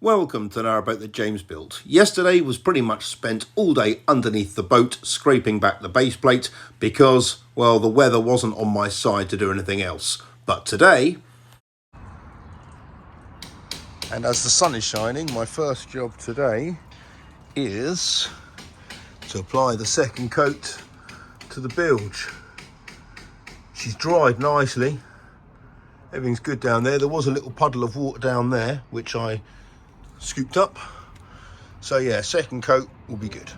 Welcome to Narrowboat that James built. Yesterday was pretty much spent all day underneath the boat scraping back the base plate because, well, the weather wasn't on my side to do anything else. But today, and as the sun is shining, my first job today is to apply the second coat to the bilge. She's dried nicely. Everything's good down there. There was a little puddle of water down there, which I scooped up. So yeah, second coat will be good.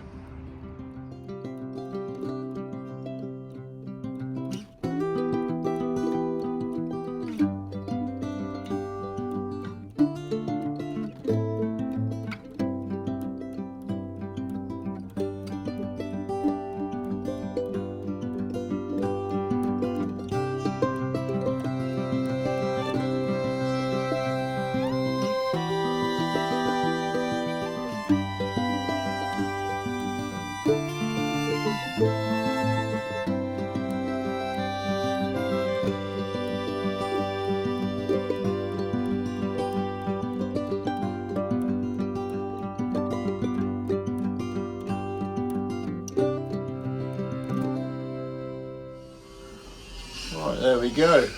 Right, there we go.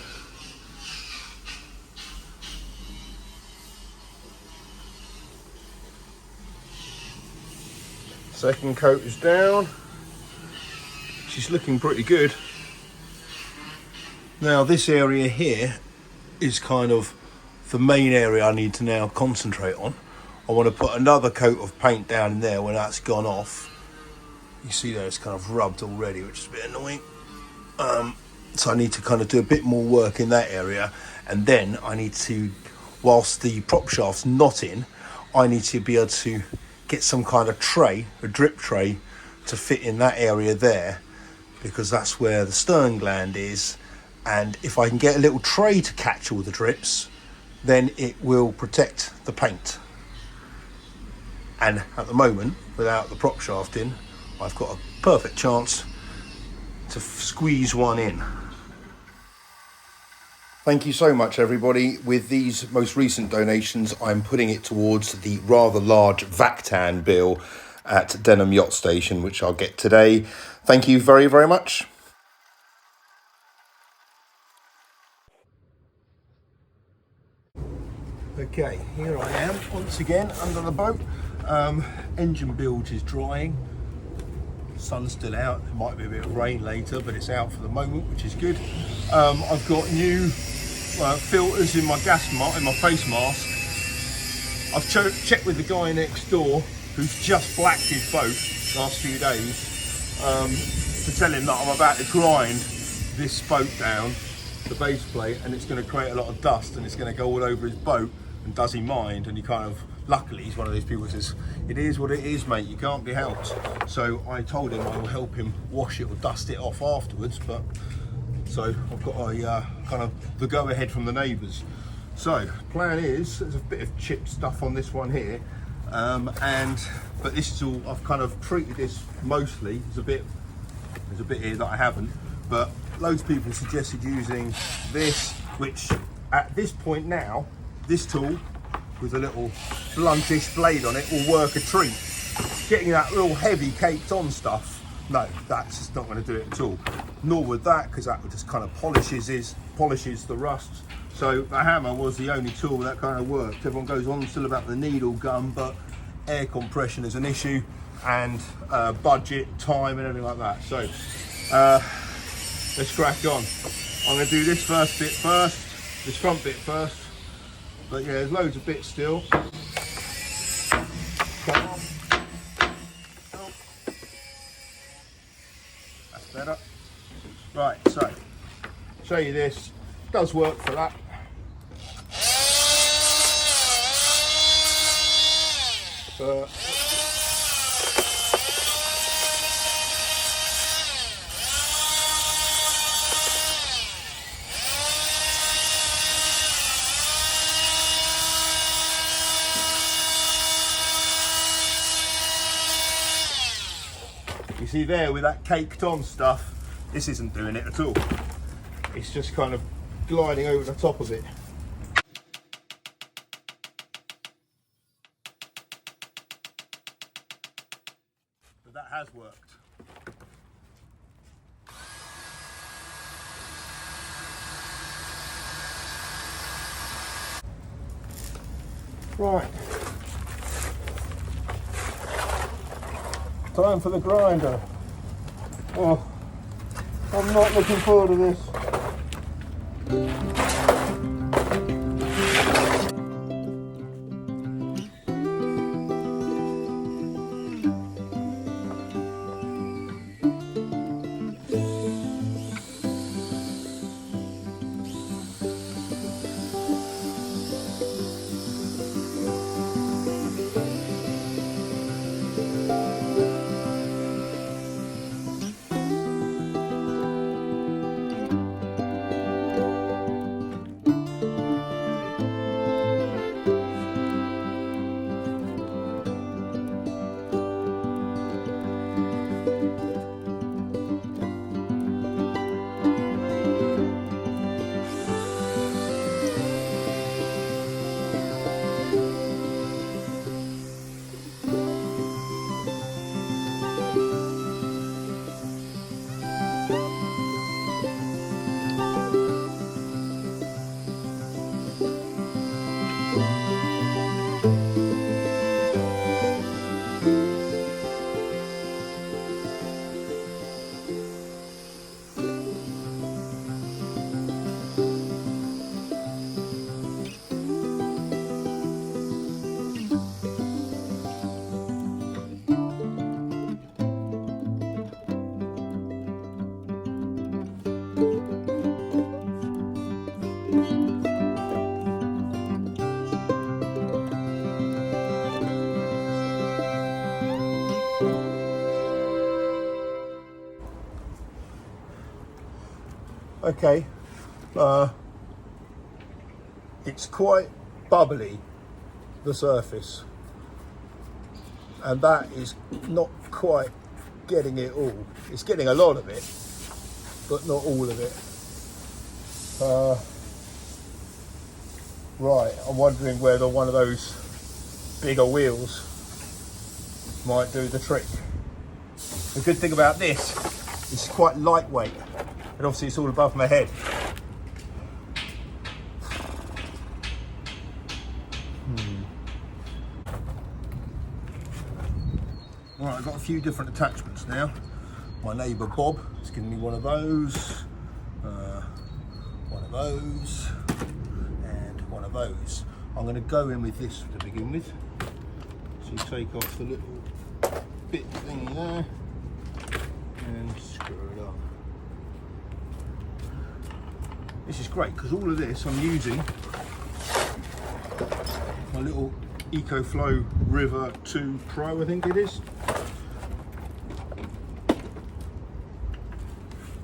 Second coat is down. She's looking pretty good. Now this area here is kind of the main area I need to now concentrate on. I want to put another coat of paint down in there when that's gone off. You see there it's kind of rubbed already, which is a bit annoying. So I need to kind of do a bit more work in that area, and then I need to, whilst the prop shaft's not in, I need to be able to get some kind of tray, a drip tray, to fit in that area there, because that's where the stern gland is. And if I can get a little tray to catch all the drips, then it will protect the paint. And at the moment, without the prop shaft in, I've got a perfect chance to squeeze one in. Thank you so much, everybody. With these most recent donations, I'm putting it towards the rather large Vactan bill at Denham Yacht Station, which I'll get today. Thank you very, very much. Okay, here I am once again under the boat. Engine bilge is drying. Sun's still out. There might be a bit of rain later, but it's out for the moment, which is good. I've got new filters in my in my face mask. I've checked with the guy next door who's just blacked his boat last few days to tell him that I'm about to grind this boat down, the base plate, and it's going to create a lot of dust and it's going to go all over his boat. And does he mind? And he kind of, luckily he's one of those people who says, it is what it is, mate, you can't be helped. So I told him I will help him wash it or dust it off afterwards, but so I've got a kind of the go ahead from the neighbours. So plan is, there's a bit of chipped stuff on this one here, but this is all, I've kind of treated this mostly. There's a bit here that I haven't, but loads of people suggested using this, which at this point now, this tool with a little bluntish blade on it will work a treat. Getting that real heavy caked on stuff, no, that's just not going to do it at all. Nor would that, because that just kind of polishes the rust. So the hammer was the only tool that kind of worked. Everyone goes on still about the needle gun, but air compression is an issue, and budget, time, and everything like that. So let's crack on. I'm going to do this this front bit first. But yeah, there's loads of bits still. Come on. Oh. That's better. Right, so show you this. Does work for that. You see there with that caked on stuff, this isn't doing it at all. It's just kind of gliding over the top of it. but that has worked. Right, time for the grinder. Oh, I'm not looking forward to this. Okay, it's quite bubbly, the surface, and that is not quite getting it all. It's getting a lot of it, but not all of it. Right, I'm wondering whether one of those bigger wheels might do the trick. The good thing about this is it's quite lightweight, and obviously it's all above my head. Right, I've got a few different attachments now. My neighbour Bob has given me one of those, and one of those. I'm going to go in with this to begin with. So you take off the little bit thingy there and screw it up. This is great because all of this I'm using my little EcoFlow River 2 Pro, I think it is.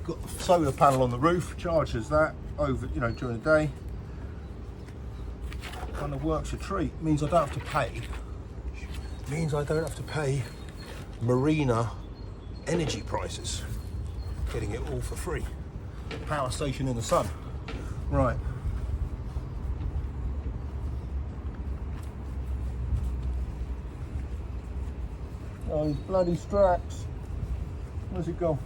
Got the solar panel on the roof, charges that over, during the day. Kind of works a treat. Means I don't have to pay. Means I don't have to pay marina energy prices. Getting it all for free. Power station in the sun. Right. Oh, these bloody straps. Where's it gone?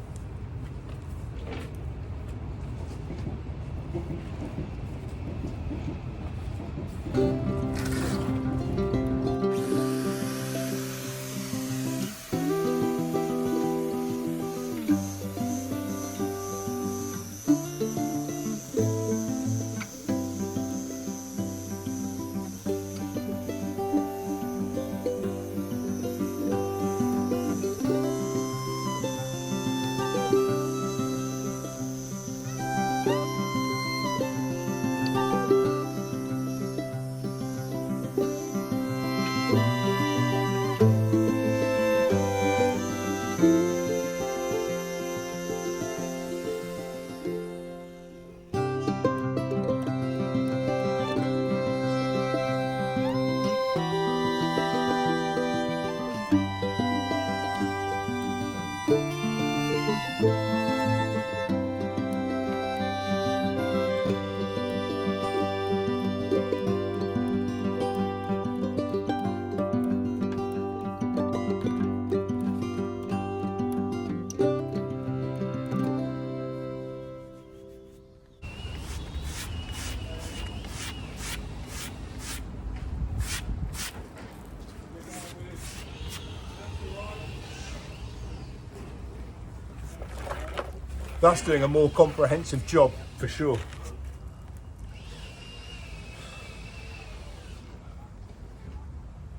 That's doing a more comprehensive job for sure.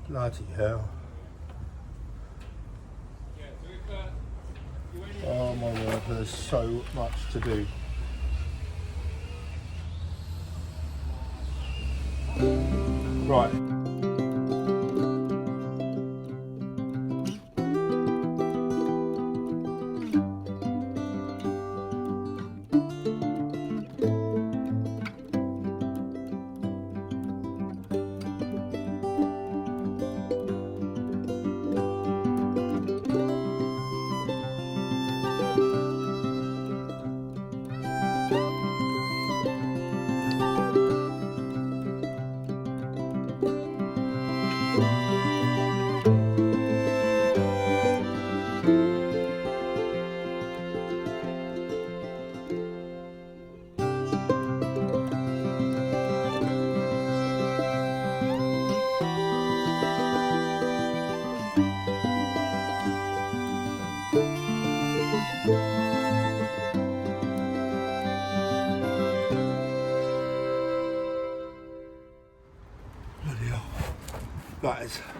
Bloody hell. Oh my word, there's so much to do. Right. Bloody hell.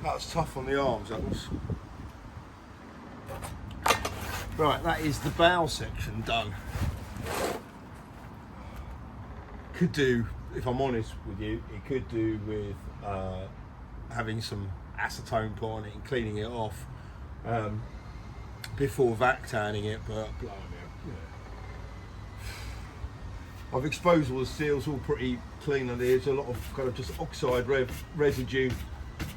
That was tough on the arms, that was. Right, that is the bow section done. Could do, if I'm honest with you, it could do with having some acetone put on it and cleaning it off before vac tanning it, but blimey, yeah. I've exposed all the seals, all pretty clean, and there's a lot of kind of just oxide residue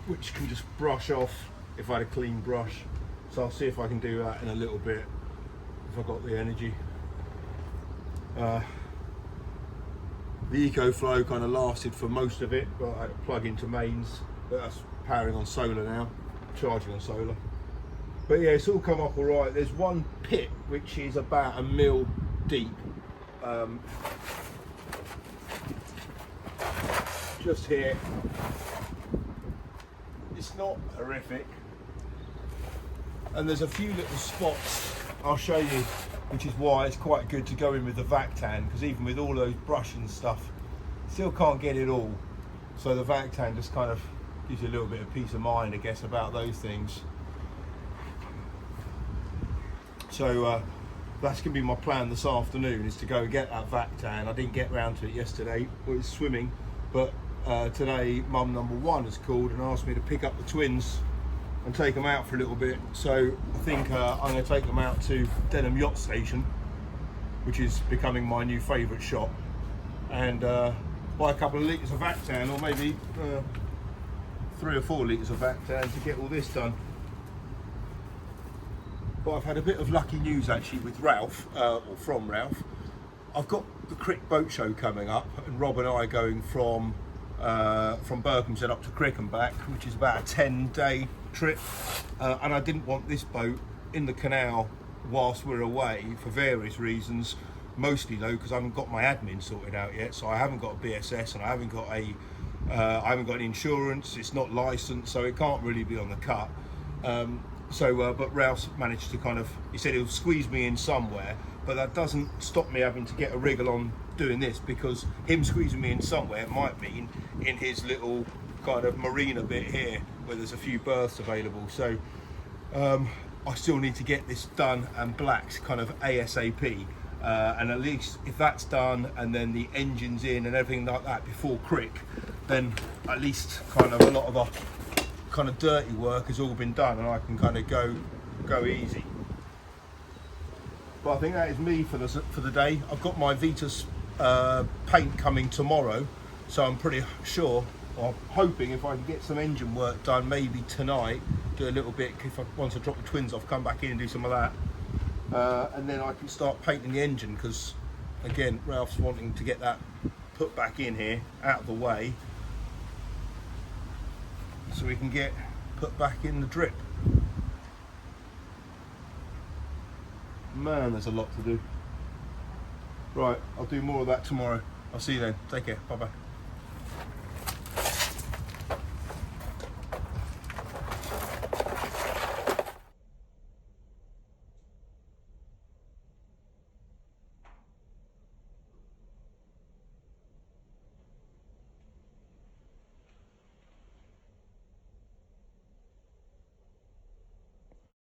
which can just brush off if I had a clean brush. So I'll see if I can do that in a little bit if I've got the energy. The EcoFlow kind of lasted for most of it, but I had to plug into mains, but that's powering on solar now, charging on solar. But yeah, it's all come up all right. There's one pit which is about a mil deep, just here. It's not horrific, and there's a few little spots I'll show you, which is why it's quite good to go in with the vac tan, because even with all those brush and stuff, still can't get it all. So the vac tan just kind of gives you a little bit of peace of mind, I guess, about those things. So that's going to be my plan this afternoon, is to go get that vac tan. I didn't get round to it yesterday, it was swimming, but today mum number one has called and asked me to pick up the twins and take them out for a little bit. So I think I'm going to take them out to Denham Yacht Station, which is becoming my new favourite shop, and buy a couple of litres of vac tan, or maybe 3 or 4 litres of vac tan to get all this done. But I've had a bit of lucky news actually with Ralph, or from Ralph. I've got the Crick Boat Show coming up, and Rob and I are going from Berkhamsted up to Crick and back, which is about a 10-day trip, and I didn't want this boat in the canal whilst we're away for various reasons, mostly though because I haven't got my admin sorted out yet. So I haven't got a BSS, and I haven't got any insurance. It's not licensed, so it can't really be on the cut. But Ralph's managed to kind of, he said he'll squeeze me in somewhere, but that doesn't stop me having to get a wriggle on doing this, because him squeezing me in somewhere might mean in his little kind of marina bit here where there's a few berths available. So I still need to get this done and blacked kind of ASAP, and at least if that's done and then the engine's in and everything like that before Crick, then at least kind of a lot of the kind of dirty work has all been done and I can kind of go easy. But I think that is me for the day. I've got my Vitas paint coming tomorrow, so I'm pretty sure, or hoping, if I can get some engine work done maybe tonight, do a little bit, once I drop the twins off, come back in and do some of that, and then I can start painting the engine, because again Ralph's wanting to get that put back in here, out of the way, so we can get put back in the drip. Man, there's a lot to do. Right, I'll do more of that tomorrow. I'll see you then. Take care. Bye bye.